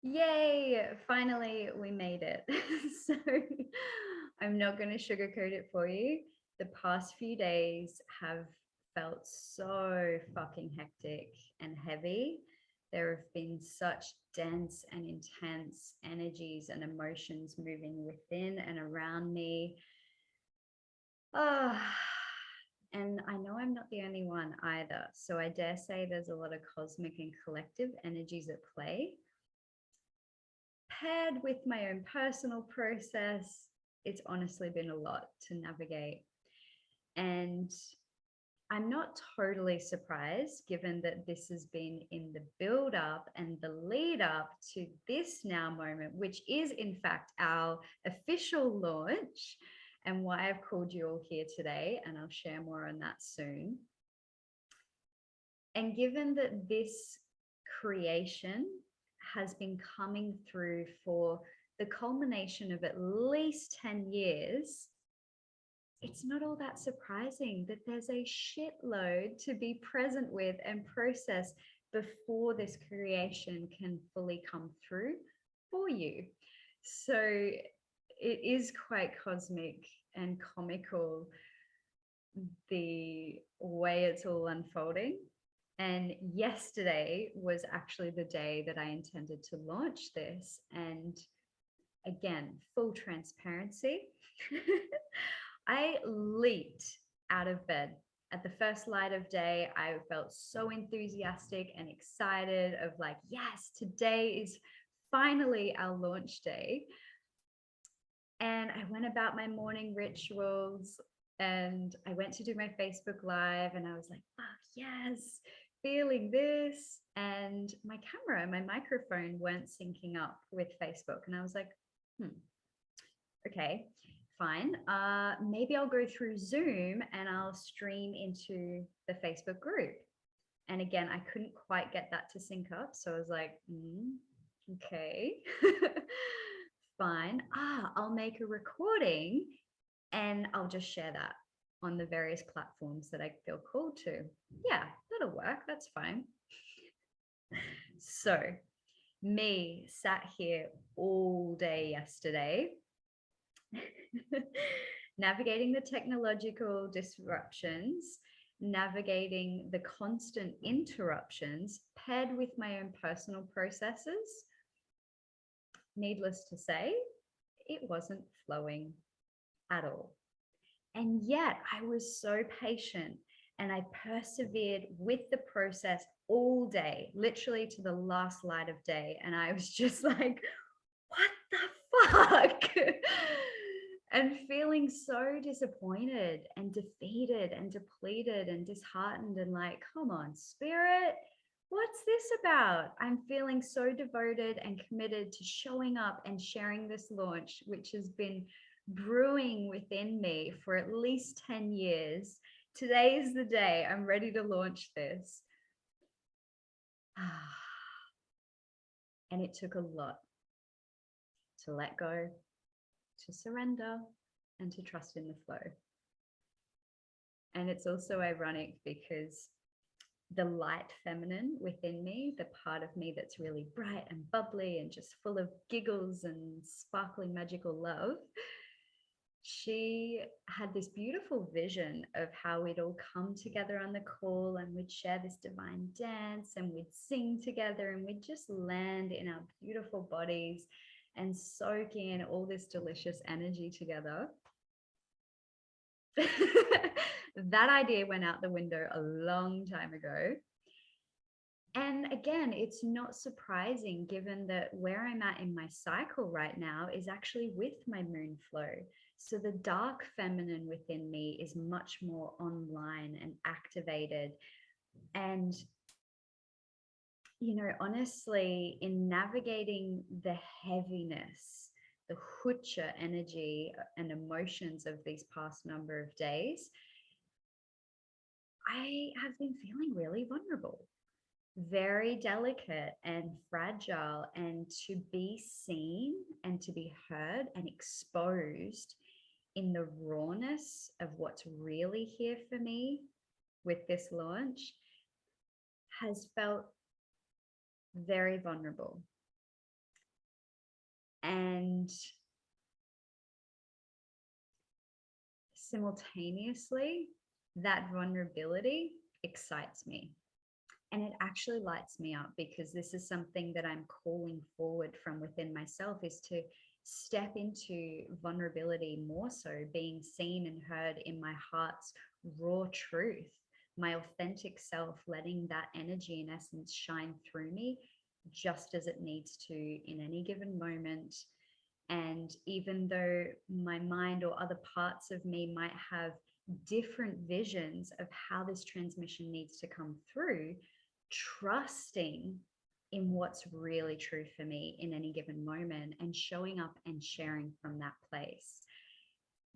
Yay! Finally, we made it. So I'm not going to sugarcoat it for you. The past few days have felt so fucking hectic and heavy. There have been such dense and intense energies and emotions moving within and around me. Ah, and I know I'm not the only one either. So I dare say there's a lot of cosmic and collective energies at play. Paired with my own personal process, it's honestly been a lot to navigate. And I'm not totally surprised given that this has been in the build up and the lead up to this now moment, which is in fact our official launch, and why I've called you all here today. And I'll share more on that soon. And given that this creation has been coming through for the culmination of at least 10 years, it's not all that surprising that there's a shitload to be present with and process before this creation can fully come through for you. So it is quite cosmic and comical, the way it's all unfolding. And yesterday was actually the day that I intended to launch this. And again, full transparency, I leaped out of bed. At the first light of day, I felt so enthusiastic and excited of like, yes, today is finally our launch day. And I went about my morning rituals and I went to do my Facebook Live and I was like, fuck yes, feeling this. And my camera, my microphone weren't syncing up with Facebook. And I was like, okay, fine. Maybe I'll go through Zoom and I'll stream into the Facebook group. And again, I couldn't quite get that to sync up. So I was like, okay, fine. I'll make a recording and I'll just share that on the various platforms that I feel called to. Yeah, that'll work. That's fine. So, me sat here all day yesterday, navigating the technological disruptions, navigating the constant interruptions, paired with my own personal processes. Needless to say, it wasn't flowing at all. And yet I was so patient and I persevered with the process all day, literally to the last light of day. And I was just like, what the fuck? And feeling so disappointed and defeated and depleted and disheartened and like, come on, spirit, what's this about? I'm feeling so devoted and committed to showing up and sharing this launch, which has been brewing within me for at least 10 years. Today is the day. I'm ready to launch this. And it took a lot to let go, to surrender, and to trust in the flow. And it's also ironic because the light feminine within me, the part of me that's really bright and bubbly and just full of giggles and sparkling magical love, she had this beautiful vision of how we'd all come together on the call and we'd share this divine dance and we'd sing together and we'd just land in our beautiful bodies and soak in all this delicious energy together. That idea went out the window a long time ago. And again, it's not surprising given that where I'm at in my cycle right now is actually with my moon flow. So the dark feminine within me is much more online and activated. And, you know, honestly, in navigating the heaviness, the Hucha energy and emotions of these past number of days, I have been feeling really vulnerable, very delicate and fragile, and to be seen and to be heard and exposed in the rawness of what's really here for me with this launch has felt very vulnerable. And simultaneously, that vulnerability excites me. And it actually lights me up, because this is something that I'm calling forward from within myself, is to step into vulnerability more so, being seen and heard in my heart's raw truth, my authentic self, letting that energy in essence shine through me just as it needs to in any given moment. And even though my mind or other parts of me might have different visions of how this transmission needs to come through, trusting in what's really true for me in any given moment and showing up and sharing from that place.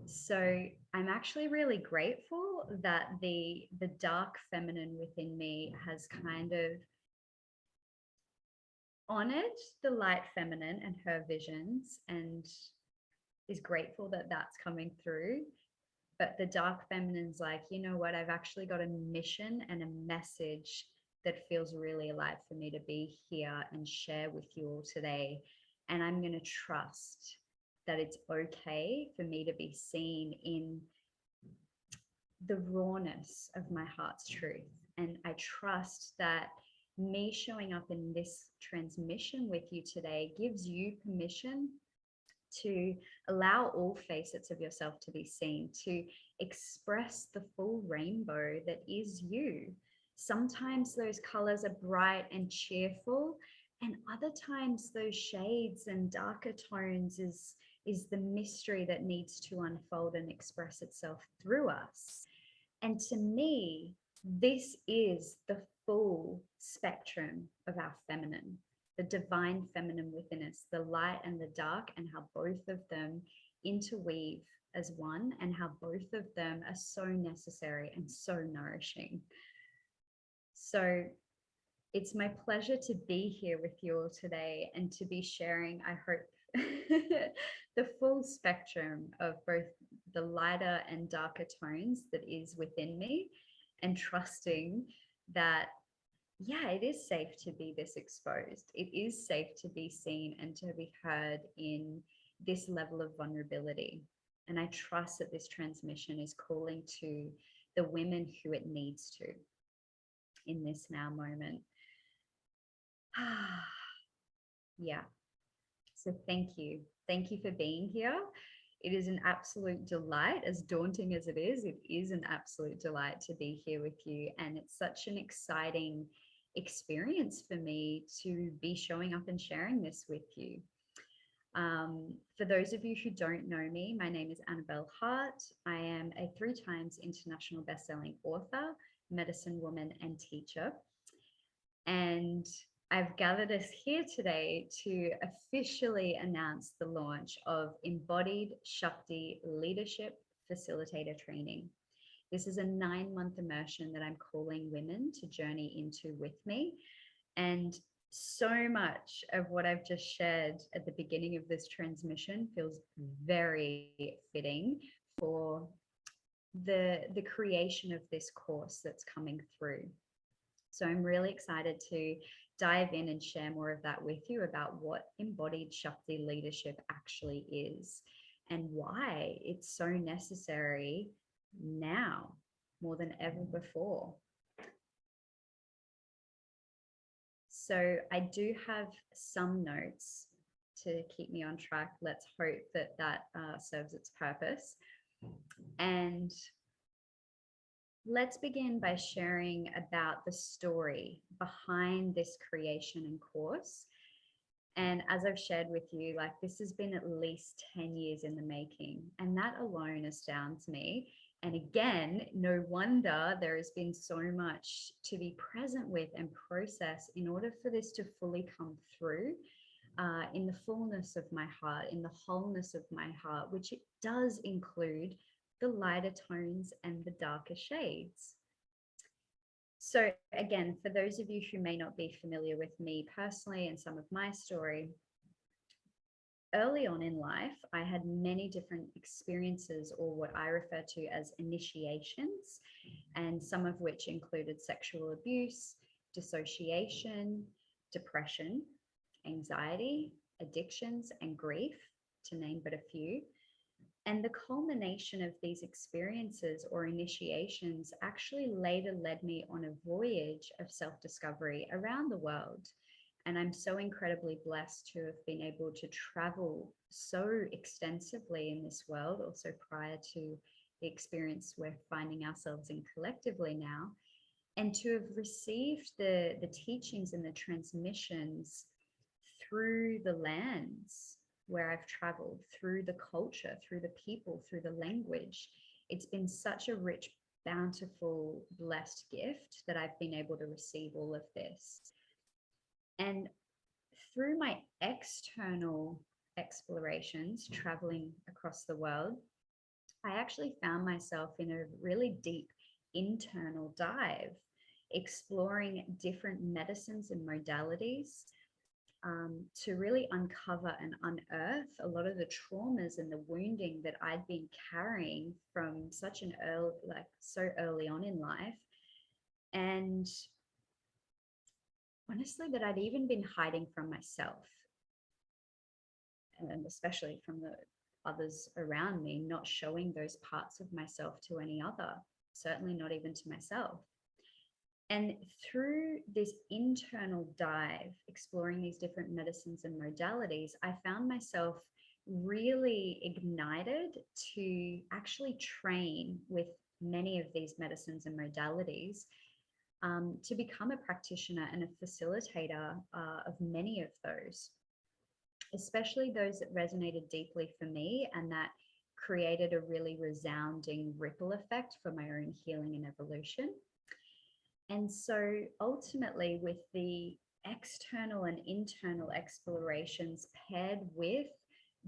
So I'm actually really grateful that the dark feminine within me has kind of honored the light feminine and her visions, and is grateful that that's coming through. But the dark feminine's like, you know what, I've actually got a mission and a message that feels really alive for me to be here and share with you all today. And I'm going to trust that it's okay for me to be seen in the rawness of my heart's truth. And I trust that me showing up in this transmission with you today gives you permission to allow all facets of yourself to be seen, to express the full rainbow that is you. Sometimes those colors are bright and cheerful, and other times those shades and darker tones is the mystery that needs to unfold and express itself through us. And to me, this is the full spectrum of our feminine, the divine feminine within us, the light and the dark, and how both of them interweave as one, and how both of them are so necessary and so nourishing. So it's my pleasure to be here with you all today and to be sharing, I hope, the full spectrum of both the lighter and darker tones that is within me, and trusting that, yeah, it is safe to be this exposed. It is safe to be seen and to be heard in this level of vulnerability. And I trust that this transmission is calling to the women who it needs to in this now moment. Yeah. So thank you. Thank you for being here. It is an absolute delight, as daunting as it is an absolute delight to be here with you. And it's such an exciting experience for me to be showing up and sharing this with you. For those of you who don't know me, my name is Annabelle Hart. I am a 3 times international bestselling author, medicine woman, and teacher. And I've gathered us here today to officially announce the launch of Embodied Shakti Leadership Facilitator Training. This is a 9-month immersion that I'm calling women to journey into with me. And so much of what I've just shared at the beginning of this transmission feels very fitting for the creation of this course that's coming through. So I'm really excited to dive in and share more of that with you about what Embodied Shakti leadership actually is and why it's so necessary now more than ever before. So I do have some notes to keep me on track. Let's hope that that serves its purpose. And let's begin by sharing about the story behind this creation and course. And as I've shared with you, like, this has been at least 10 years in the making, and that alone astounds me. And again, no wonder there has been so much to be present with and process in order for this to fully come through in the fullness of my heart, in the wholeness of my heart, which it does include the lighter tones and the darker shades. So again, for those of you who may not be familiar with me personally and some of my story, early on in life, I had many different experiences, or what I refer to as initiations, and some of which included sexual abuse, dissociation, depression, anxiety, addictions, and grief. to name but a few. And the culmination of these experiences or initiations actually later led me on a voyage of self-discovery around the world. And I'm so incredibly blessed to have been able to travel so extensively in this world, also prior to the experience we're finding ourselves in collectively now, and to have received the teachings and the transmissions through the lands where I've traveled, through the culture, through the people, through the language. It's been such a rich, bountiful, blessed gift that I've been able to receive all of this. And through my external explorations, traveling across the world, I actually found myself in a really deep internal dive, exploring different medicines and modalities, to really uncover and unearth a lot of the traumas and the wounding that I'd been carrying from such an early, like so early on in life. And honestly, that I'd even been hiding from myself, and especially from the others around me, not showing those parts of myself to any other, certainly not even to myself. And through this internal dive, exploring these different medicines and modalities, I found myself really ignited to actually train with many of these medicines and modalities, to become a practitioner and a facilitator of many of those, especially those that resonated deeply for me and that created a really resounding ripple effect for my own healing and evolution. And so ultimately, with the external and internal explorations paired with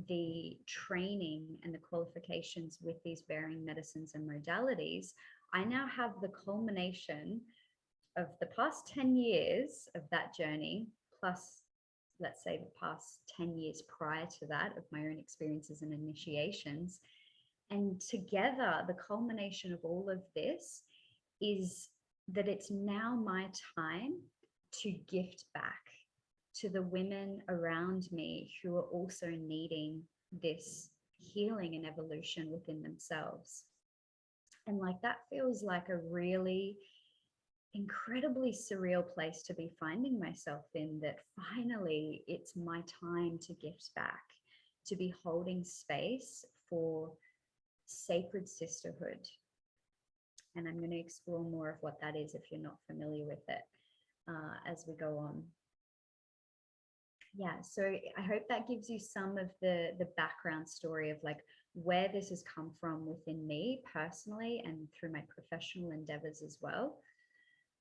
the training and the qualifications with these varying medicines and modalities, I now have the culmination of the past 10 years of that journey, plus, let's say, the past 10 years prior to that of my own experiences and initiations. And together, the culmination of all of this is that it's now my time to gift back to the women around me who are also needing this healing and evolution within themselves. And like that feels like a really incredibly surreal place to be finding myself in, that finally it's my time to gift back, to be holding space for sacred sisterhood. And I'm going to explore more of what that is if you're not familiar with it, as we go on. Yeah, so I hope that gives you some of the background story of like where this has come from within me personally and through my professional endeavors as well.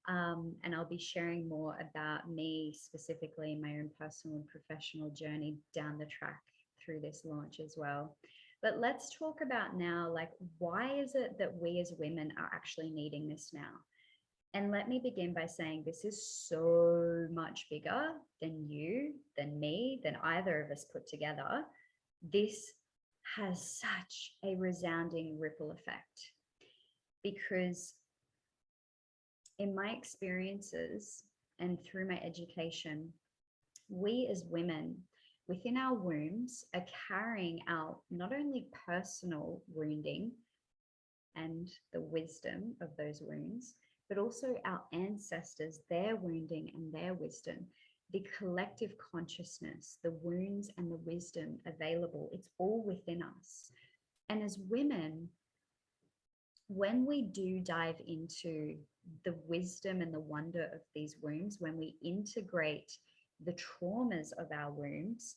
And I'll be sharing more about me specifically in my own personal and professional journey down the track through this launch as well. But let's talk about now, like, why is it that we as women are actually needing this now? And let me begin by saying this is so much bigger than you, than me, than either of us put together. This has such a resounding ripple effect, because in my experiences and through my education, we as women within our wombs are carrying our not only personal wounding and the wisdom of those wounds, but also our ancestors, their wounding and their wisdom, the collective consciousness, the wounds and the wisdom available. It's all within us. And as women, when we do dive into the wisdom and the wonder of these wombs, when we integrate the traumas of our wombs,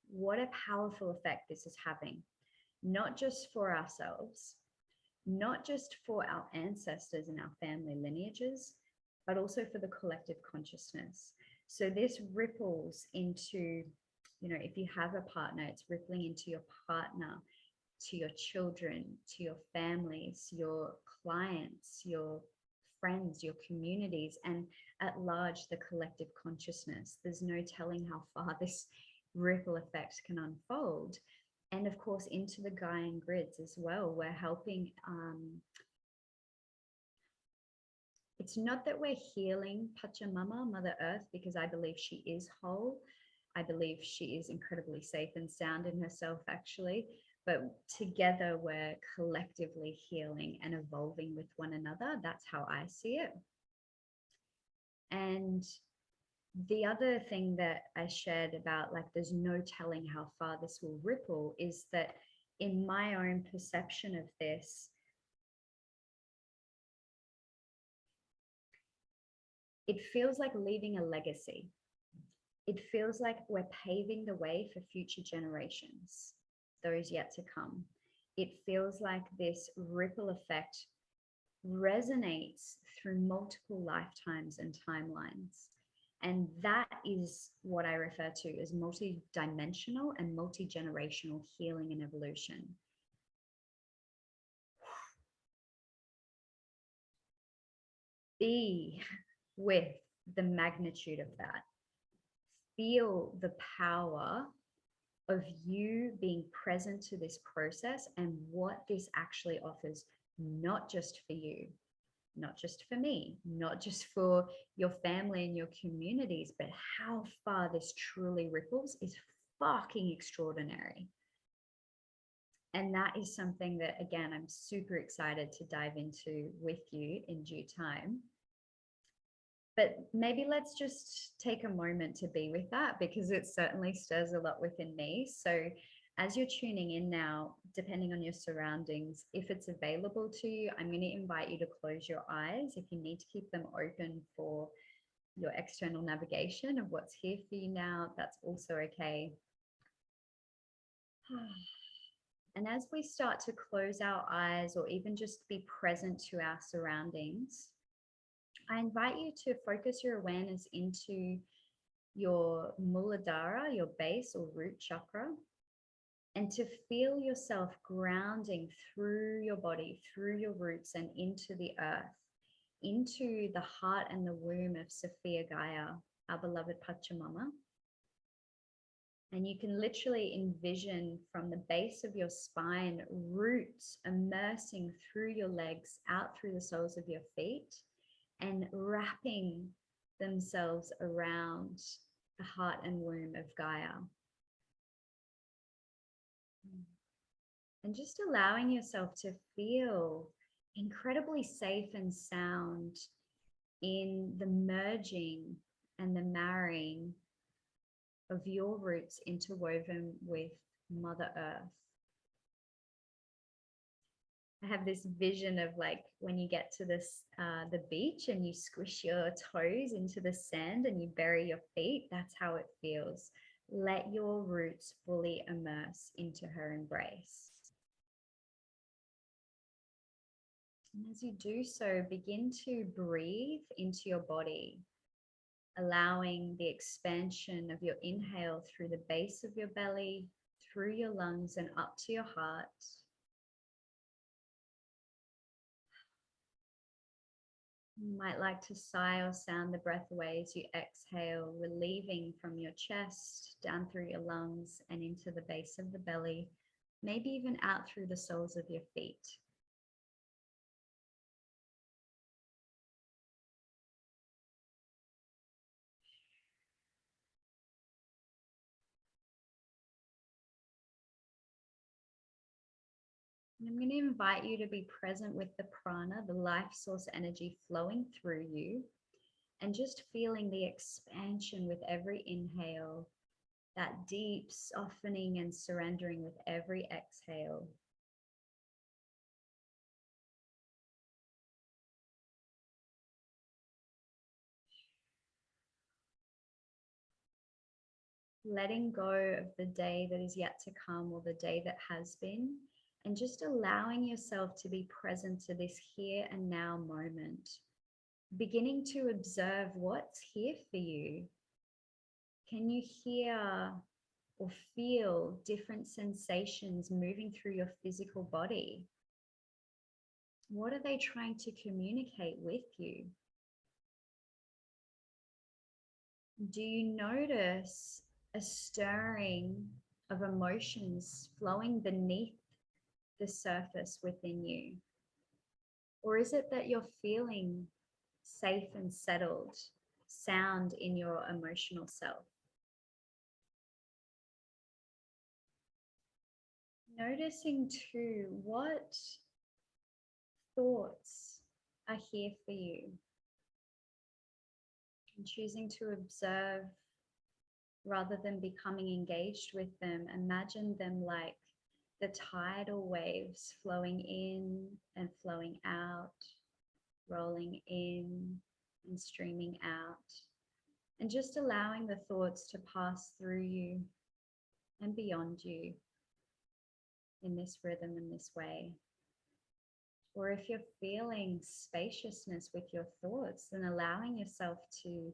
what a powerful effect this is having, not just for ourselves, not just for our ancestors and our family lineages, but also for the collective consciousness. So this ripples into, if you have a partner, it's rippling into your partner, to your children, to your families, your clients, your friends, your communities, and at large, the collective consciousness. There's no telling how far this ripple effect can unfold. And of course, into the Gaian grids as well. We're helping, it's not that we're healing Pachamama, Mother Earth, because I believe she is whole, I believe she is incredibly safe and sound in herself, actually. But together, we're collectively healing and evolving with one another. That's how I see it. And the other thing that I shared about, like, there's no telling how far this will ripple, is that in my own perception of this, it feels like leaving a legacy. It feels like we're paving the way for future generations, those yet to come. It feels like this ripple effect resonates through multiple lifetimes and timelines. And that is what I refer to as multi-dimensional and multi-generational healing and evolution. Be with the magnitude of that. Feel the power of you being present to this process and what this actually offers, not just for you, not just for me, not just for your family and your communities, but how far this truly ripples is fucking extraordinary. And that is something that, again, I'm super excited to dive into with you in due time. But maybe let's just take a moment to be with that, because it certainly stirs a lot within me. So as you're tuning in now, depending on your surroundings, if it's available to you, I'm going to invite you to close your eyes. If you need to keep them open for your external navigation of what's here for you now, that's also okay. And as we start to close our eyes, or even just be present to our surroundings, I invite you to focus your awareness into your Muladhara, your base or root chakra, and to feel yourself grounding through your body, through your roots, and into the earth, into the heart and the womb of Sophia Gaia, our beloved Pachamama. And you can literally envision from the base of your spine, roots immersing through your legs, out through the soles of your feet, and wrapping themselves around the heart and womb of Gaia. And just allowing yourself to feel incredibly safe and sound in the merging and the marrying of your roots interwoven with Mother Earth. I have this vision of, like, when you get to this the beach and you squish your toes into the sand and you bury your feet. That's how it feels. Let your roots fully immerse into her embrace. And as you do so, begin to breathe into your body, allowing the expansion of your inhale through the base of your belly, through your lungs, and up to your heart. You might like to sigh or sound the breath away as you exhale, relieving from your chest, down through your lungs, and into the base of the belly, maybe even out through the soles of your feet. And I'm going to invite you to be present with the prana, the life source energy flowing through you, and just feeling the expansion with every inhale, that deep softening and surrendering with every exhale. Letting go of the day that is yet to come, or the day that has been, and just allowing yourself to be present to this here and now moment, beginning to observe what's here for you. Can you hear or feel different sensations moving through your physical body? What are they trying to communicate with you? Do you notice a stirring of emotions flowing beneath the surface within you? Or is it that you're feeling safe and settled, sound in your emotional self? Noticing too, what thoughts are here for you. And choosing to observe rather than becoming engaged with them. Imagine them like the tidal waves flowing in and flowing out, rolling in and streaming out. And just allowing the thoughts to pass through you and beyond you in this rhythm, in this way. Or if you're feeling spaciousness with your thoughts, then allowing yourself to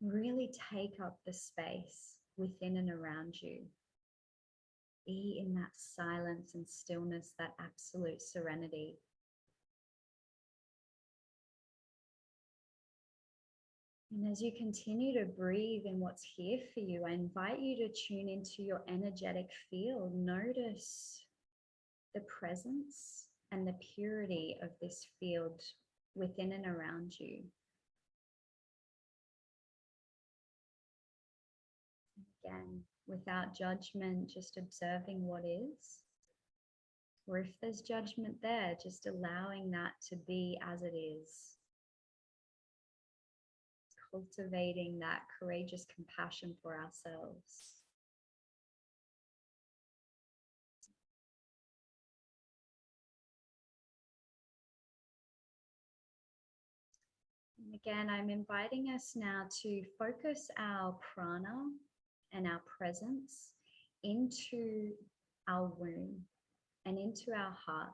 really take up the space within and around you. Be in that silence and stillness, that absolute serenity. And as you continue to breathe in what's here for you, I invite you to tune into your energetic field. Notice the presence and the purity of this field within and around you. Again, without judgment, just observing what is. Or if there's judgment there, just allowing that to be as it is. Cultivating that courageous compassion for ourselves. And again, I'm inviting us now to focus our prana and our presence into our womb and into our hearts.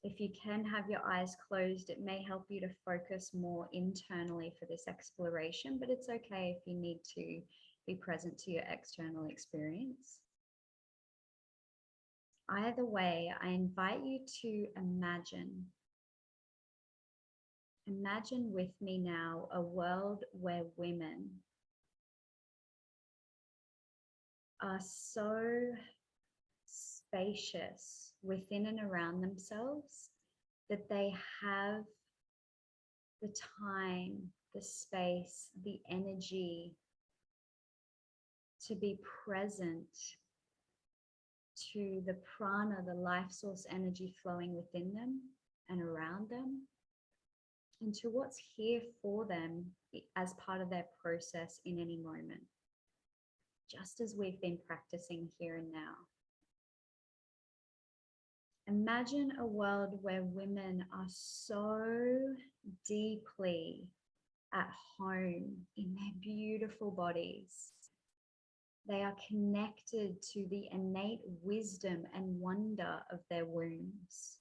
If you can have your eyes closed, it may help you to focus more internally for this exploration, but it's okay if you need to be present to your external experience. Either way, I invite you to imagine with me now a world where women are so spacious within and around themselves that they have the time, the space, the energy to be present to the prana, the life source energy flowing within them and around them, and to what's here for them as part of their process in any moment, just as we've been practicing here and now. Imagine a world where women are so deeply at home in their beautiful bodies. They are connected to the innate wisdom and wonder of their wombs.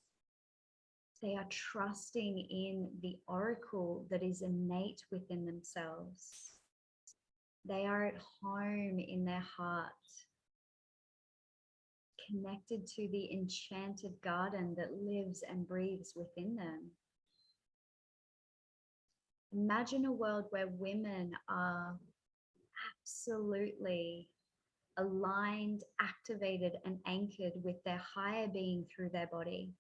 They are trusting in the oracle that is innate within themselves. They are at home in their heart, connected to the enchanted garden that lives and breathes within them. Imagine a world where women are absolutely aligned, activated, and anchored with their higher being through their body.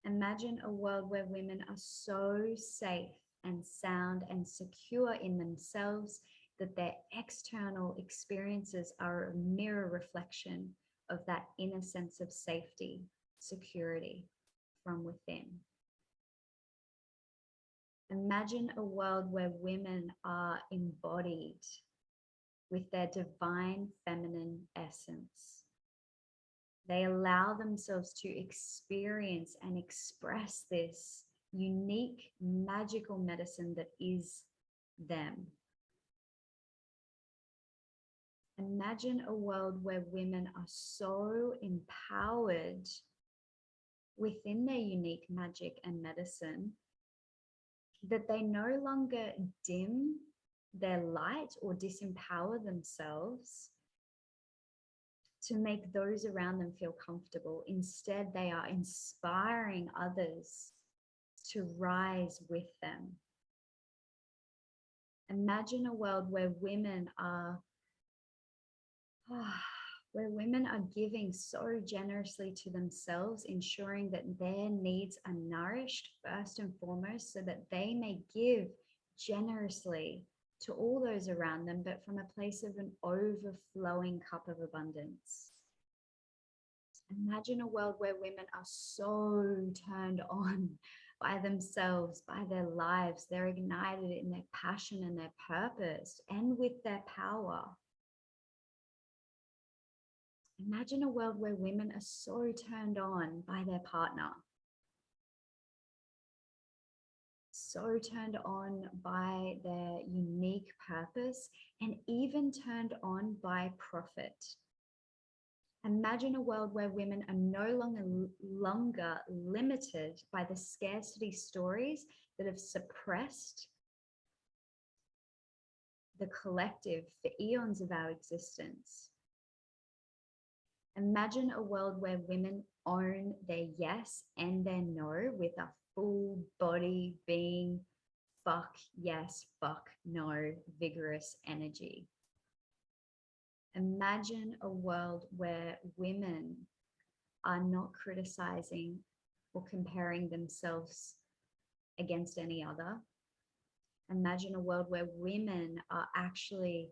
Imagine a world where women are so safe and sound and secure in themselves that their external experiences are a mirror reflection of that inner sense of safety, security from within. Imagine a world where women are embodied with their divine feminine essence. They allow themselves to experience and express this unique, magical medicine that is them. Imagine a world where women are so empowered within their unique magic and medicine that they no longer dim their light or disempower themselves to make those around them feel comfortable. Instead, they are inspiring others to rise with them. Imagine a world where women are giving so generously to themselves, ensuring that their needs are nourished first and foremost so that they may give generously to all those around them, but from a place of an overflowing cup of abundance. Imagine a world where women are so turned on by themselves, by their lives. They're ignited in their passion and their purpose and with their power. Imagine a world where women are so turned on by their partner, so turned on by their unique purpose, and even turned on by profit. Imagine a world where women are no longer limited by the scarcity stories that have suppressed the collective for eons of our existence. Imagine a world where women own their yes and their no with a full body being fuck yes, fuck no, vigorous energy. Imagine a world where women are not criticizing or comparing themselves against any other. Imagine a world where women are actually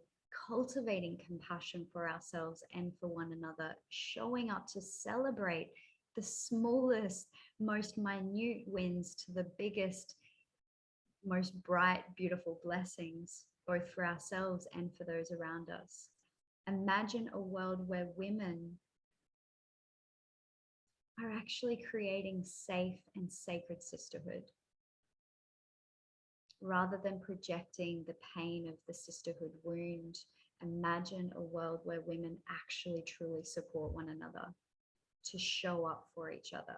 cultivating compassion for ourselves and for one another, showing up to celebrate the smallest, most minute wins to the biggest, most bright, beautiful blessings, both for ourselves and for those around us. Imagine a world where women are actually creating safe and sacred sisterhood, rather than projecting the pain of the sisterhood wound. Imagine a world where women actually truly support one another, to show up for each other.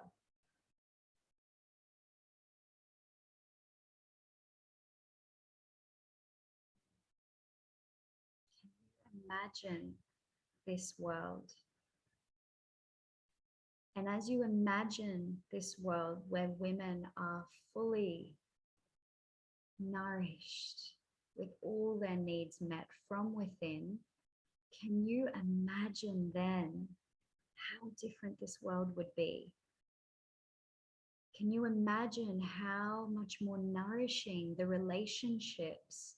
Imagine this world. And as you imagine this world where women are fully nourished with all their needs met from within, can you imagine then how different this world would be? Can you imagine how much more nourishing the relationships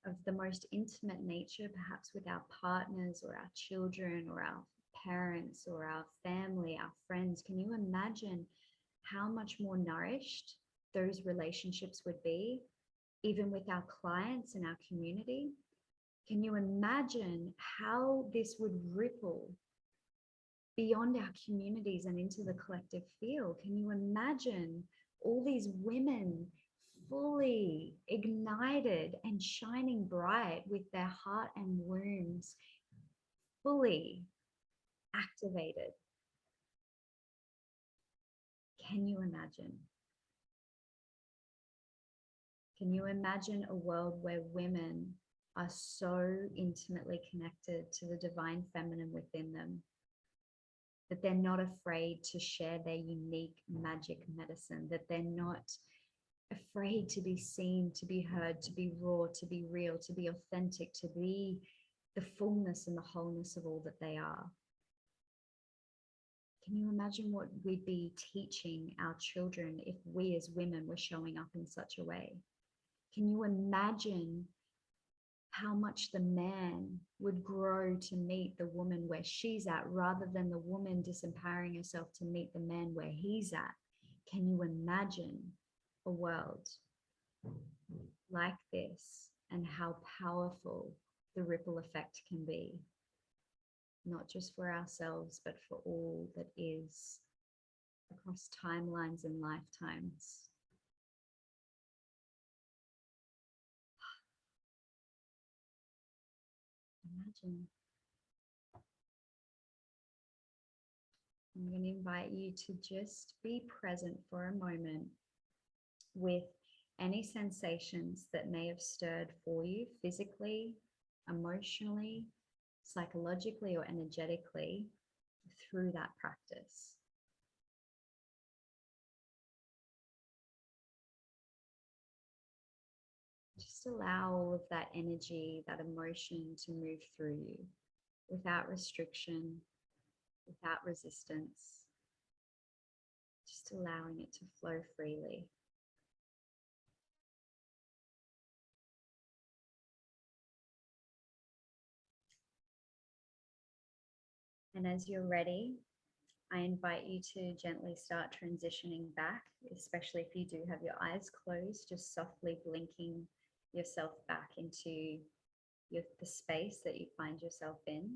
of the most intimate nature, perhaps with our partners or our children or our parents or our family, our friends? Can you imagine how much more nourished those relationships would be, even with our clients and our community? Can you imagine how this would ripple beyond our communities and into the collective field? Can you imagine all these women fully ignited and shining bright with their heart and wombs fully activated? Can you imagine? Can you imagine a world where women are so intimately connected to the divine feminine within them that they're not afraid to share their unique magic medicine, that they're not afraid to be seen, to be heard, to be raw, to be real, to be authentic, to be the fullness and the wholeness of all that they are? Can you imagine what we'd be teaching our children if we as women were showing up in such a way? Can you imagine how much the man would grow to meet the woman where she's at, rather than the woman disempowering herself to meet the man where he's at? Can you imagine a world like this and how powerful the ripple effect can be, not just for ourselves, but for all that is across timelines and lifetimes? Imagine. I'm going to invite you to just be present for a moment with any sensations that may have stirred for you physically, emotionally, psychologically, or energetically through that practice. Just allow all of that energy, that emotion to move through you without restriction, without resistance, just allowing it to flow freely. And as you're ready, I invite you to gently start transitioning back, especially if you do have your eyes closed, just softly blinking yourself back into the space that you find yourself in.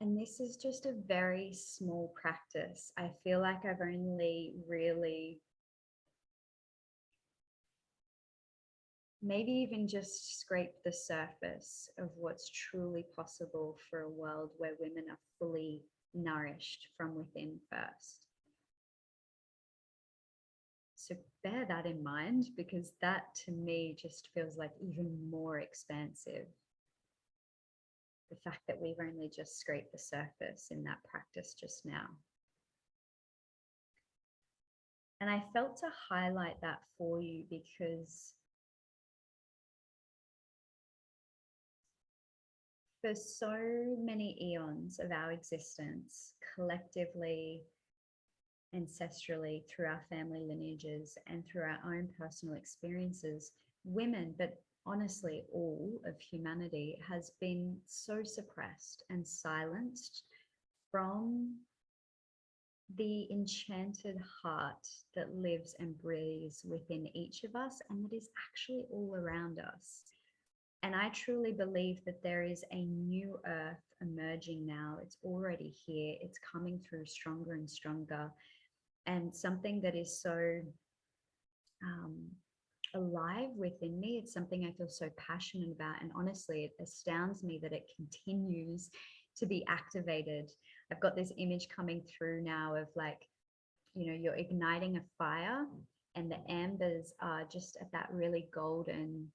And this is just a very small practice. I feel like I've only really, maybe even just scraped the surface of what's truly possible for a world where women are fully nourished from within first. So bear that in mind, because that to me just feels like even more expansive. The fact that we've only just scraped the surface in that practice just now. And I felt to highlight that for you because for so many eons of our existence, collectively, ancestrally, through our family lineages and through our own personal experiences, women, but honestly, all of humanity has been so suppressed and silenced from the enchanted heart that lives and breathes within each of us and that is actually all around us. And I truly believe that there is a new earth emerging now. It's already here. It's coming through stronger and stronger. And something that is so alive within me. It's something I feel so passionate about. And honestly, it astounds me that it continues to be activated. I've got this image coming through now of like, you know, you're igniting a fire and the embers are just at that really golden,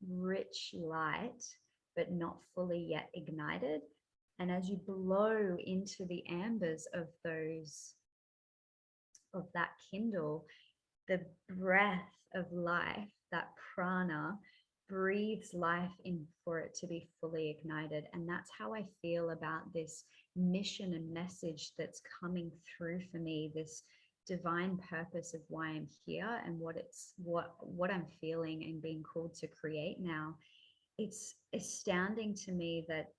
rich light, but not fully yet ignited. And as you blow into the embers of those, of that kindle, the breath of life, that prana, breathes life in for it to be fully ignited. And that's how I feel about this mission and message that's coming through for me, this divine purpose of why I'm here and what I'm feeling and being called to create now. It's astounding to me that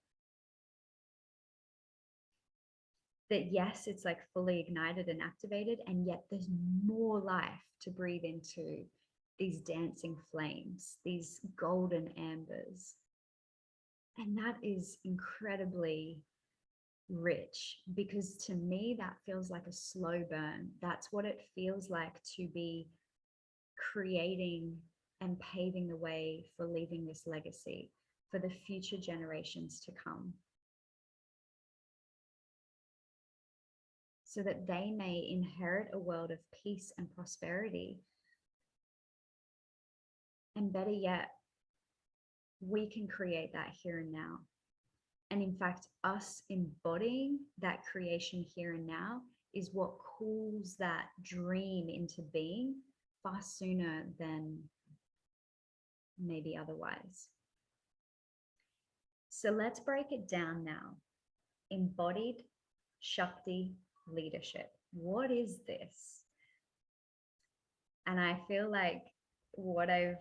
yes, it's like fully ignited and activated, and yet there's more life to breathe into these dancing flames, these golden ambers. And that is incredibly rich, because to me, that feels like a slow burn. That's what it feels like to be creating and paving the way for leaving this legacy for the future generations to come, so that they may inherit a world of peace and prosperity. And better yet, we can create that here and now. And in fact, us embodying that creation here and now is what calls that dream into being far sooner than maybe otherwise. So let's break it down now. Embodied Shakti leadership. What is this? And I feel like what I've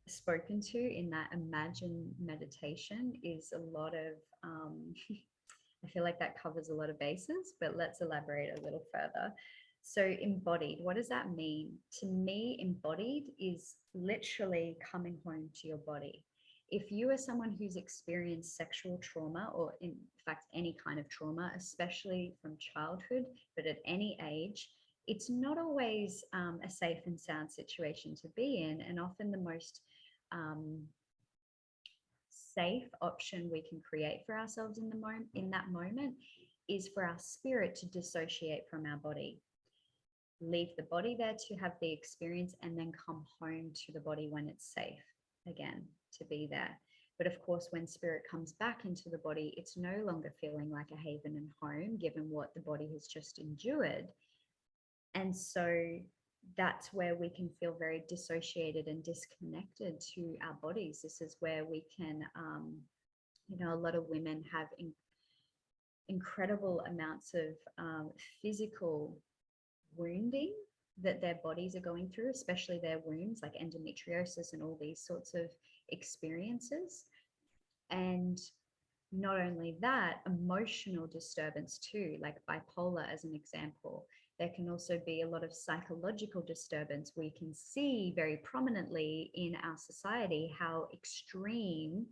spoken to in that imagine meditation is a lot of, I feel like that covers a lot of bases, but let's elaborate a little further. So embodied, what does that mean? To me, embodied is literally coming home to your body. If you are someone who's experienced sexual trauma, or in fact, any kind of trauma, especially from childhood, but at any age, it's not always a safe and sound situation to be in. And often the most safe option we can create for ourselves in that moment is for our spirit to dissociate from our body, leave the body there to have the experience, and then come home to the body when it's safe again to be there. But of course, when spirit comes back into the body, it's no longer feeling like a haven and home, given what the body has just endured. And so that's where we can feel very dissociated and disconnected to our bodies. This is where we can, you know, a lot of women have incredible amounts of physical wounding that their bodies are going through, especially their wounds, like endometriosis and all these sorts of experiences. And not only that, emotional disturbance too, like bipolar as an example. There can also be a lot of psychological disturbance. We can see very prominently in our society how extreme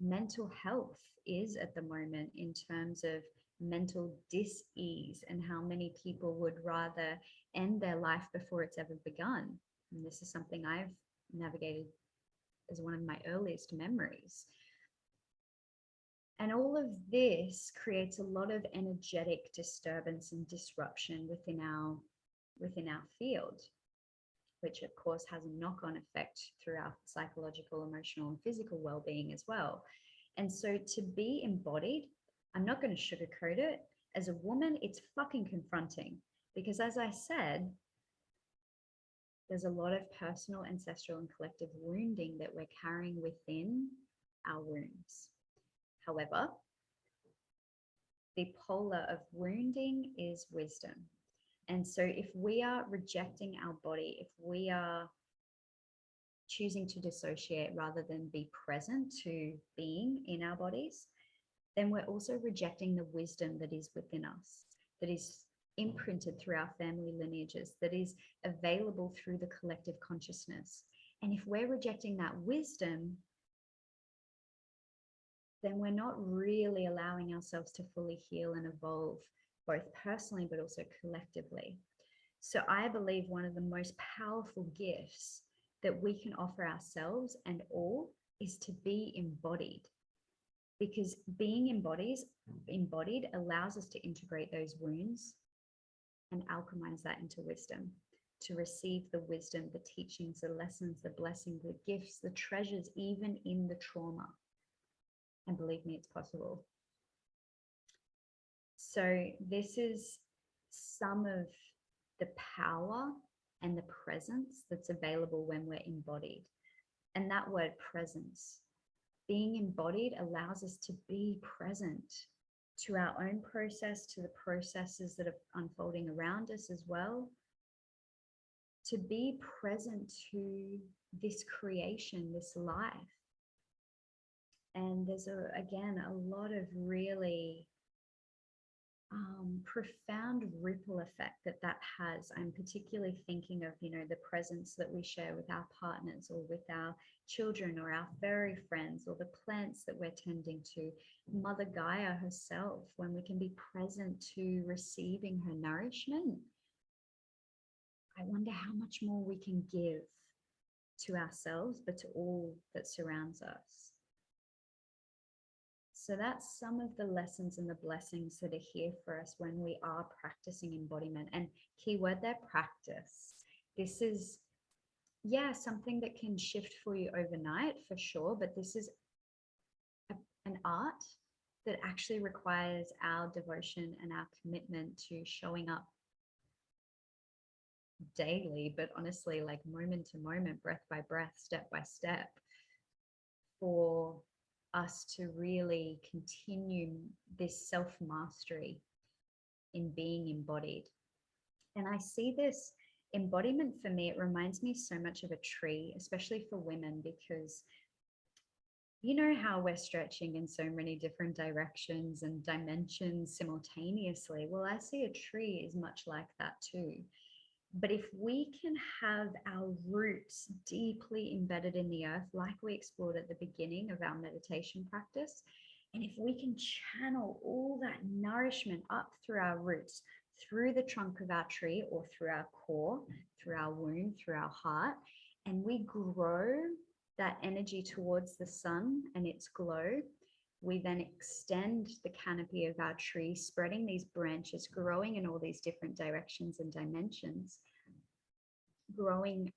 mental health is at the moment in terms of mental dis-ease, and how many people would rather end their life before it's ever begun. And this is something I've navigated as one of my earliest memories. And all of this creates a lot of energetic disturbance and disruption within our field, which of course has a knock-on effect through our psychological, emotional, and physical well-being as well. And so to be embodied, I'm not going to sugarcoat it. As a woman, it's fucking confronting, because as I said, there's a lot of personal, ancestral, and collective wounding that we're carrying within our wombs. However, the polar of wounding is wisdom. And so if we are rejecting our body, if we are choosing to dissociate rather than be present to being in our bodies, then we're also rejecting the wisdom that is within us, that is imprinted through our family lineages, that is available through the collective consciousness. And if we're rejecting that wisdom, then we're not really allowing ourselves to fully heal and evolve, both personally but also collectively. So I believe one of the most powerful gifts that we can offer ourselves and all is to be embodied, because being embodied allows us to integrate those wounds and alchemize that into wisdom, to receive the wisdom, the teachings, the lessons, the blessings, the gifts, the treasures, even in the trauma. And believe me, it's possible. So this is some of the power and the presence that's available when we're embodied. And that word presence, being embodied, allows us to be present to our own process, to the processes that are unfolding around us as well, to be present to this creation, this life. And there's again a lot of really profound ripple effect that has. I'm particularly thinking of, the presence that we share with our partners or with our children or our furry friends, or the plants that we're tending to, Mother Gaia herself, when we can be present to receiving her nourishment. I wonder how much more we can give to ourselves, but to all that surrounds us. So that's some of the lessons and the blessings that are here for us when we are practicing embodiment. And keyword there, practice. This is, something that can shift for you overnight for sure, but this is an art that actually requires our devotion and our commitment to showing up daily, but honestly, like moment to moment, breath by breath, step by step, for us to really continue this self-mastery in being embodied. And I see this embodiment, for me, it reminds me so much of a tree, especially for women, because you know how we're stretching in so many different directions and dimensions simultaneously. Well, I see a tree is much like that too. But if we can have our roots deeply embedded in the earth, like we explored at the beginning of our meditation practice, and if we can channel all that nourishment up through our roots, through the trunk of our tree, or through our core, through our womb, through our heart, and we grow that energy towards the sun and its glow, we then extend the canopy of our tree, spreading these branches, growing in all these different directions and dimensions, growing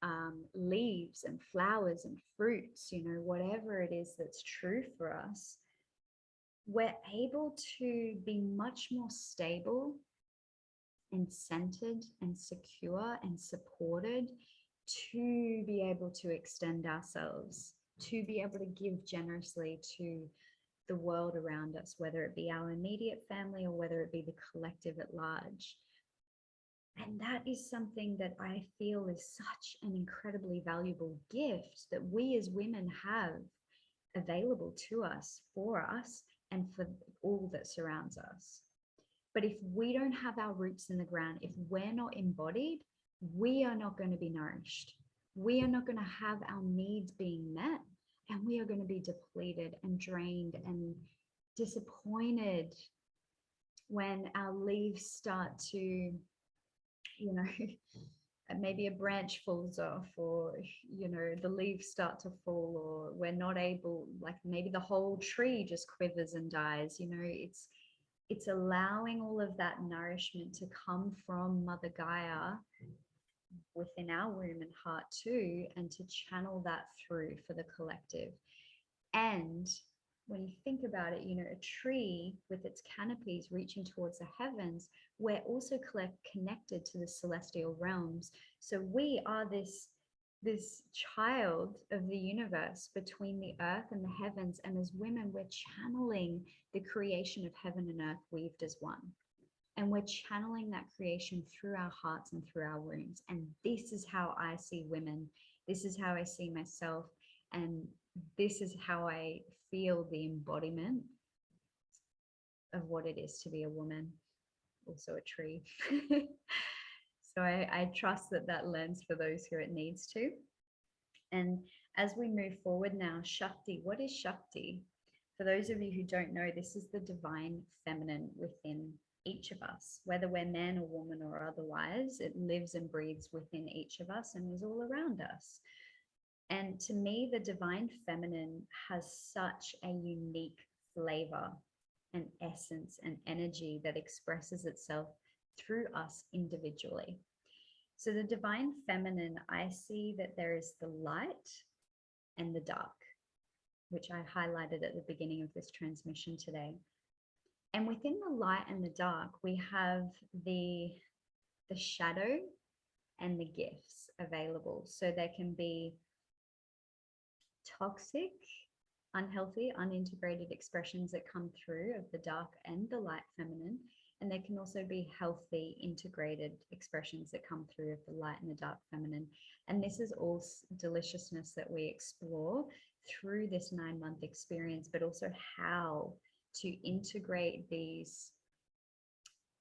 leaves and flowers and fruits, whatever it is that's true for us. We're able to be much more stable and centered and secure and supported to be able to extend ourselves, to be able to give generously to the world around us, whether it be our immediate family or whether it be the collective at large. And that is something that I feel is such an incredibly valuable gift that we as women have available to us, for us, and for all that surrounds us. But if we don't have our roots in the ground, if we're not embodied, we are not going to be nourished. We are not going to have our needs being met, and we are going to be depleted and drained and disappointed when our leaves start to, maybe a branch falls off, or the leaves start to fall, or we're not able, like maybe the whole tree just quivers and dies. It's allowing all of that nourishment to come from Mother Gaia within our womb and heart too, and to channel that through for the collective. And when you think about it, a tree with its canopies reaching towards the heavens, we're also connected to the celestial realms. So we are this child of the universe between the earth and the heavens. And as women, we're channeling the creation of heaven and earth weaved as one. And we're channeling that creation through our hearts and through our wombs. And this is how I see women. This is how I see myself. And this is how I feel the embodiment of what it is to be a woman, also a tree. So I trust that lens for those who it needs to. And as we move forward now, Shakti, what is Shakti? For those of you who don't know, this is the divine feminine within each of us, whether we're man or woman or otherwise. It lives and breathes within each of us and is all around us. And to me, the divine feminine has such a unique flavor and essence and energy that expresses itself through us individually. So the divine feminine, I see that there is the light and the dark, which I highlighted at the beginning of this transmission today. And within the light and the dark, we have the shadow and the gifts available. So there can be toxic, unhealthy, unintegrated expressions that come through of the dark and the light feminine. And there can also be healthy, integrated expressions that come through of the light and the dark feminine. And this is all deliciousness that we explore through this 9-month experience, but also how to integrate these,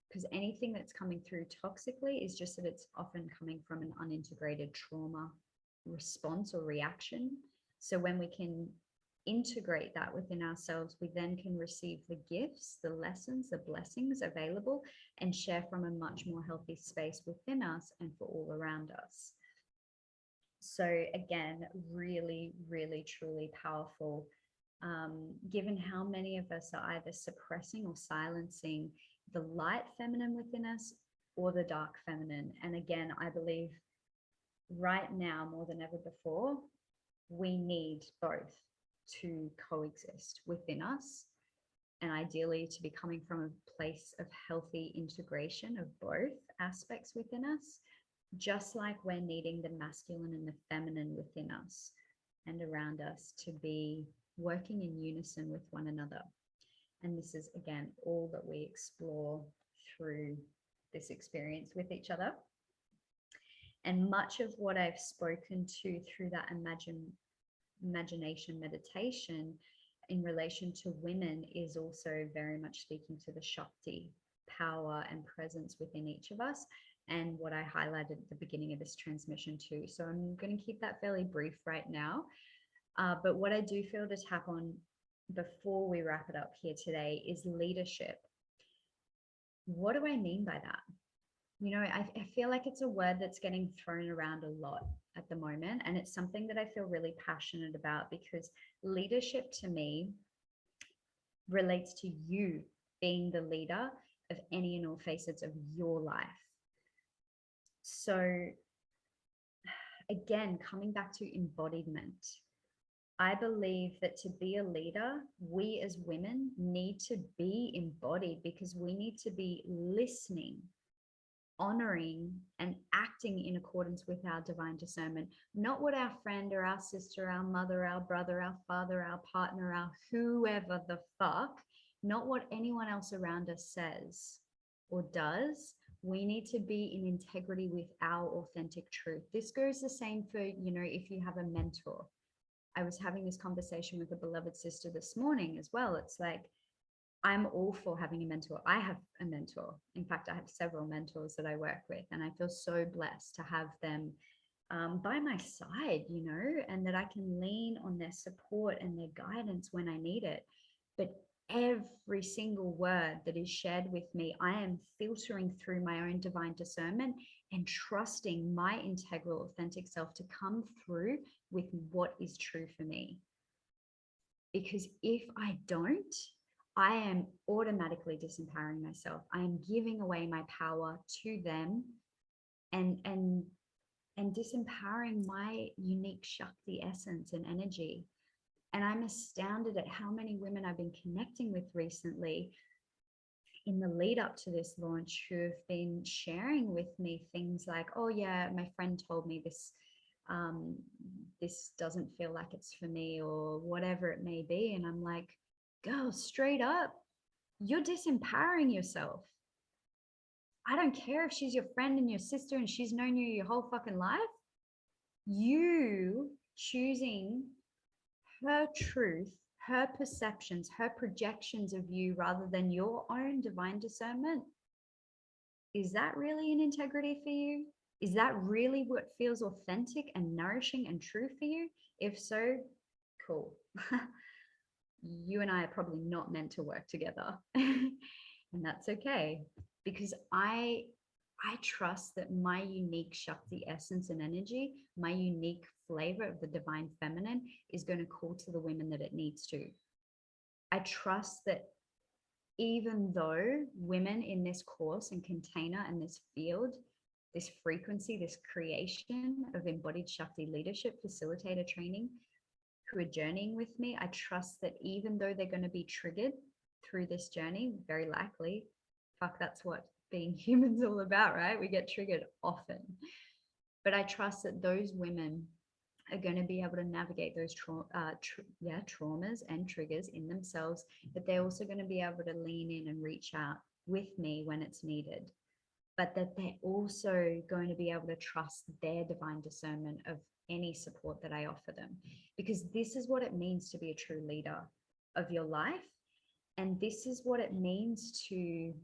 because anything that's coming through toxically is just that it's often coming from an unintegrated trauma response or reaction. So when we can integrate that within ourselves, we then can receive the gifts, the lessons, the blessings available, and share from a much more healthy space within us and for all around us. So again, really, really, truly powerful, given how many of us are either suppressing or silencing the light feminine within us or the dark feminine. And again, I believe right now more than ever before, we need both to coexist within us, and ideally to be coming from a place of healthy integration of both aspects within us, just like we're needing the masculine and the feminine within us and around us to be working in unison with one another. And this is, again, all that we explore through this experience with each other. And much of what I've spoken to through that imagination meditation in relation to women is also very much speaking to the Shakti power and presence within each of us, and what I highlighted at the beginning of this transmission too. So I'm going to keep that fairly brief right now. But what I do feel to tap on before we wrap it up here today is leadership. What do I mean by that? I feel like it's a word that's getting thrown around a lot at the moment, and it's something that I feel really passionate about, because leadership to me relates to you being the leader of any and all facets of your life. So again, coming back to embodiment, I believe that to be a leader, we as women need to be embodied, because we need to be listening, honoring, and acting in accordance with our divine discernment, not what our friend or our sister, our mother, our brother, our father, our partner, our whoever the fuck, not what anyone else around us says or does, We need to be in integrity with our authentic truth. This goes the same for, if you have a mentor. I was having this conversation with a beloved sister this morning as well. It's like, I'm all for having a mentor. I have a mentor. In fact, I have several mentors that I work with, and I feel so blessed to have them by my side, and that I can lean on their support and their guidance when I need it. But every single word that is shared with me, I am filtering through my own divine discernment and trusting my integral, authentic self to come through with what is true for me. Because if I don't, I am automatically disempowering myself. I am giving away my power to them and disempowering my unique Shakti essence and energy. And I'm astounded at how many women I've been connecting with recently in the lead up to this launch who have been sharing with me things like, oh yeah, my friend told me this, this doesn't feel like it's for me, or whatever it may be. And I'm like, girl, straight up, you're disempowering yourself. I don't care if she's your friend and your sister and she's known you your whole fucking life. You choosing her truth, her perceptions, her projections of you rather than your own divine discernment, is that really an integrity for you? Is that really what feels authentic and nourishing and true for you? If so, cool. You and I are probably not meant to work together. And that's okay, because I trust that my unique Shakti essence and energy, my unique flavor of the divine feminine is going to call to the women that it needs to. I trust that even though women in this course and container and this field, this frequency, this creation of embodied Shakti leadership, facilitator training, who are journeying with me, I trust that even though they're going to be triggered through this journey, very likely, fuck, that's what being human's all about, right? We get triggered often. But I trust that those women are going to be able to navigate those traumas and triggers in themselves, but they're also going to be able to lean in and reach out with me when it's needed. But that they're also going to be able to trust their divine discernment of any support that I offer them. Because this is what it means to be a true leader of your life. And this is what it means to,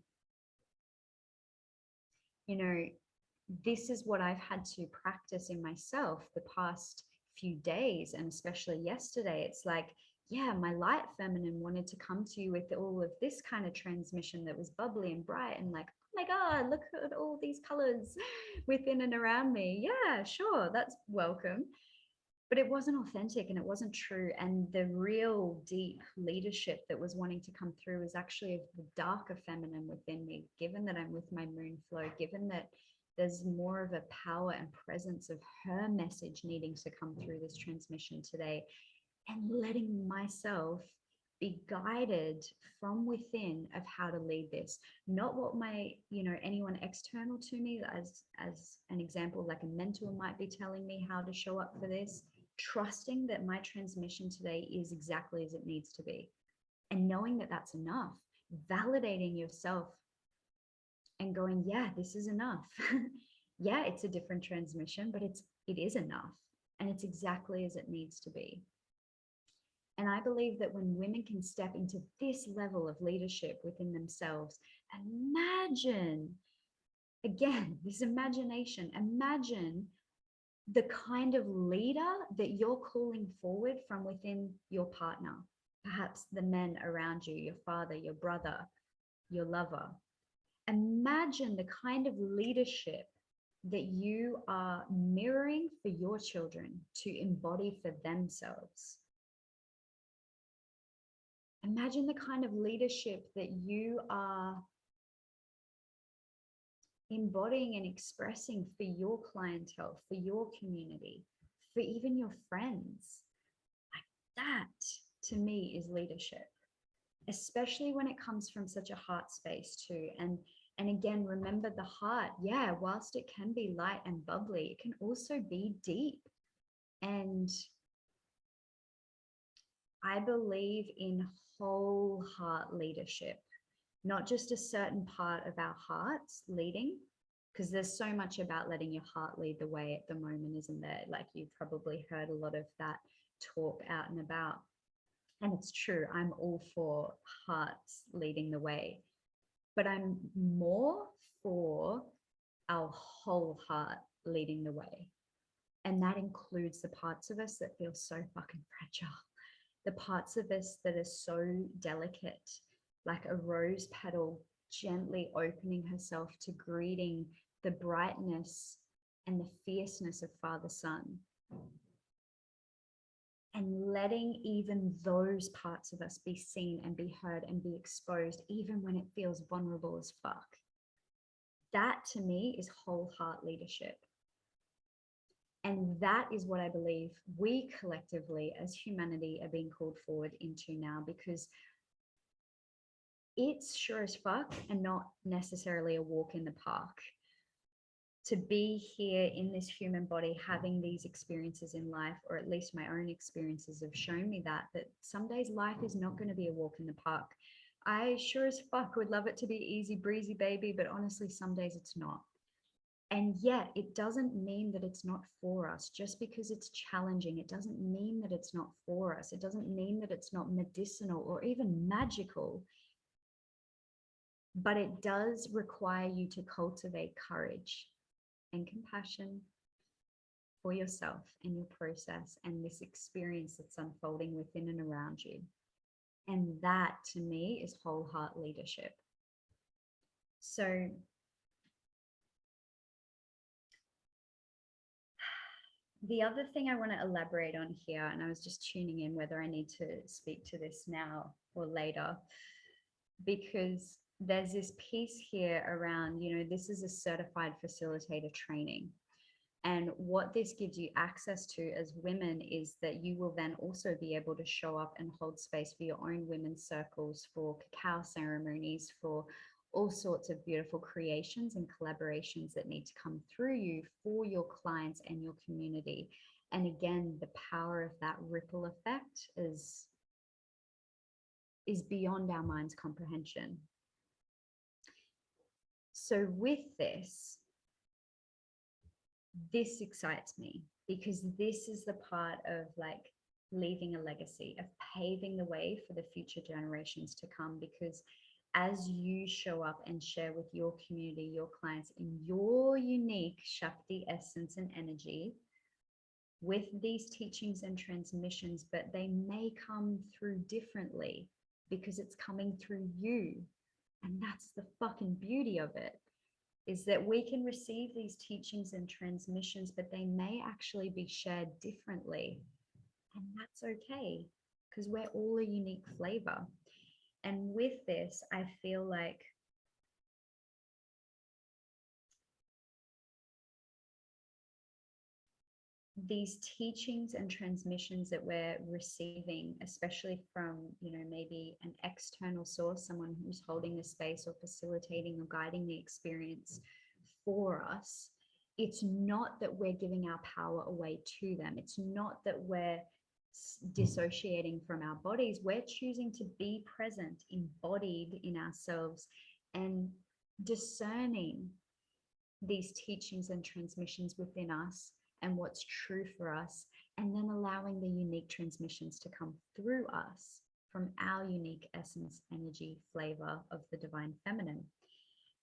this is what I've had to practice in myself the past few days, and especially yesterday. It's like, yeah, my light feminine wanted to come to you with all of this kind of transmission that was bubbly and bright and like, oh my God, look at all these colors within and around me. Yeah, sure, that's welcome. But it wasn't authentic and it wasn't true. And the real deep leadership that was wanting to come through was actually the darker feminine within me, given that I'm with my moon flow, given that there's more of a power and presence of her message needing to come through this transmission today, and letting myself be guided from within of how to lead this, not what my, anyone external to me as an example, like a mentor might be telling me how to show up for this, trusting that my transmission today is exactly as it needs to be, and knowing that that's enough, validating yourself and going, yeah, this is enough. Yeah, it's a different transmission, but it is enough, and it's exactly as it needs to be. And I believe that when women can step into this level of leadership within themselves, imagine, again, this imagination, imagine the kind of leader that you're calling forward from within your partner, perhaps the men around you, your father, your brother, your lover. Imagine the kind of leadership that you are mirroring for your children to embody for themselves. Imagine the kind of leadership that you are embodying and expressing for your clientele, for your community, for even your friends. Like that, to me, is leadership, especially when it comes from such a heart space too. And again, remember the heart, yeah, whilst it can be light and bubbly, it can also be deep. And I believe in whole heart leadership. not just a certain part of our hearts leading, because there's so much about letting your heart lead the way at the moment, isn't there? Like you've probably heard a lot of that talk out and about. And it's true, I'm all for hearts leading the way, but I'm more for our whole heart leading the way. And that includes the parts of us that feel so fucking fragile, the parts of us that are so delicate, like a rose petal gently opening herself to greeting the brightness and the fierceness of Father Sun. And letting even those parts of us be seen and be heard and be exposed, even when it feels vulnerable as fuck. That to me is whole heart leadership. And that is what I believe we collectively as humanity are being called forward into now, because it's sure as fuck and not necessarily a walk in the park to be here in this human body, having these experiences in life, or at least my own experiences have shown me that some days life is not going to be a walk in the park. I sure as fuck would love it to be easy breezy, baby, but honestly, some days it's not. And yet it doesn't mean that it's not for us. Just because it's challenging, it doesn't mean that it's not for us. It doesn't mean that it's not medicinal or even magical. But it does require you to cultivate courage and compassion for yourself and your process and this experience that's unfolding within and around you. And that to me is whole heart leadership. So the other thing I want to elaborate on here, and I was just tuning in whether I need to speak to this now or later, because there's this piece here around, this is a certified facilitator training. And what this gives you access to as women is that you will then also be able to show up and hold space for your own women's circles, for cacao ceremonies, for all sorts of beautiful creations and collaborations that need to come through you for your clients and your community. And again, the power of that ripple effect is beyond our mind's comprehension. So with this excites me, because this is the part of like leaving a legacy, of paving the way for the future generations to come. Because as you show up and share with your community, your clients, in your unique Shakti essence and energy with these teachings and transmissions, but they may come through differently because it's coming through you. And that's the fucking beauty of it, is that we can receive these teachings and transmissions, but they may actually be shared differently. And that's okay, because we're all a unique flavor. And with this, I feel like these teachings and transmissions that we're receiving, especially from, maybe an external source, someone who's holding the space or facilitating or guiding the experience for us, it's not that we're giving our power away to them. It's not that we're dissociating from our bodies. We're choosing to be present, embodied in ourselves, and discerning these teachings and transmissions within us and what's true for us, and then allowing the unique transmissions to come through us from our unique essence, energy, flavor of the divine feminine.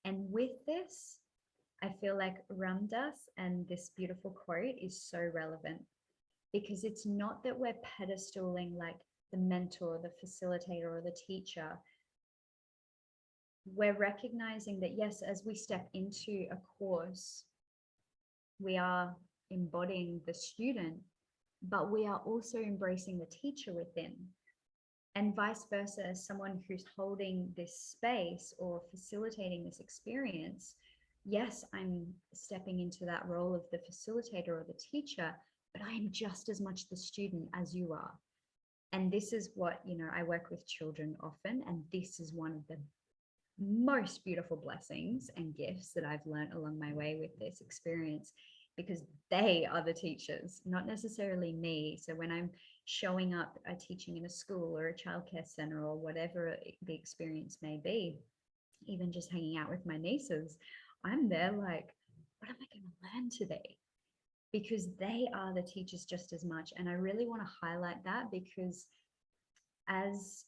And with this, I feel like Ram Dass and this beautiful quote is so relevant, because it's not that we're pedestaling like the mentor, the facilitator, or the teacher. We're recognizing that, yes, as we step into a course, we are embodying the student, but we are also embracing the teacher within. And vice versa, as someone who's holding this space or facilitating this experience, yes, I'm stepping into that role of the facilitator or the teacher, but I am just as much the student as you are. And this is what, I work with children often, and this is one of the most beautiful blessings and gifts that I've learned along my way with this experience, because they are the teachers, not necessarily me. So when I'm showing up teaching in a school or a childcare center or whatever the experience may be, even just hanging out with my nieces, I'm there like, what am I going to learn today? Because they are the teachers just as much. And I really want to highlight that, because as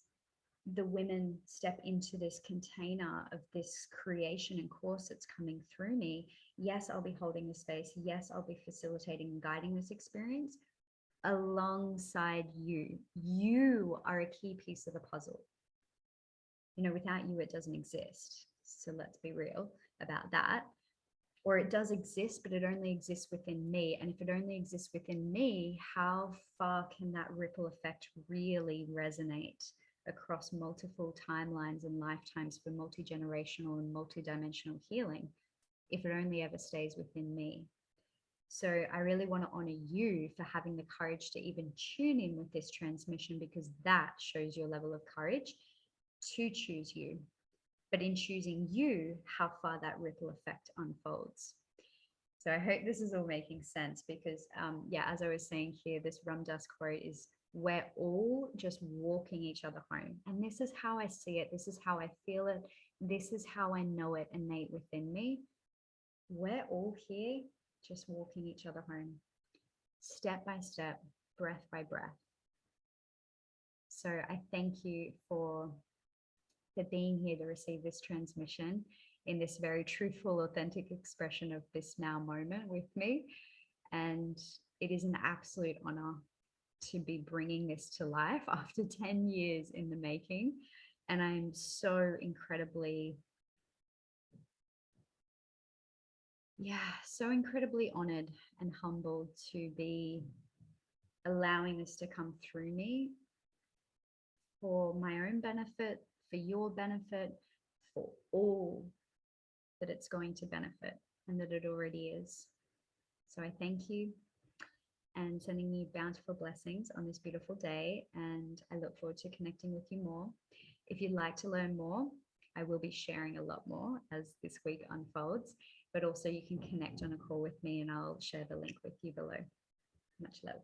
the women step into this container of this creation and course that's coming through me, yes, I'll be holding the space. Yes, I'll be facilitating and guiding this experience alongside you. You are a key piece of the puzzle. You know, without you, it doesn't exist. So let's be real about that. Or it does exist, but it only exists within me. And if it only exists within me, how far can that ripple effect really resonate across multiple timelines and lifetimes for multi-generational and multi-dimensional healing if it only ever stays within me? So I really want to honor you for having the courage to even tune in with this transmission, because that shows your level of courage to choose you. But in choosing you, how far that ripple effect unfolds. So I hope this is all making sense, because yeah, as I was saying here, this Ram Dass quote is, we're all just walking each other home. And this is how I see it. This is how I feel it. This is how I know it innate within me. We're all here just walking each other home, step by step, breath by breath. So I thank you for being here to receive this transmission in this very truthful, authentic expression of this now moment with me. And it is an absolute honor to be bringing this to life after 10 years in the making. And I'm so incredibly, so incredibly honored and humbled to be allowing this to come through me for my own benefit, for your benefit, for all that it's going to benefit, and that it already is. So I thank you, and sending you bountiful blessings on this beautiful day. And I look forward to connecting with you more. If you'd like to learn more, I will be sharing a lot more as this week unfolds, but also you can connect on a call with me and I'll share the link with you below. Much love.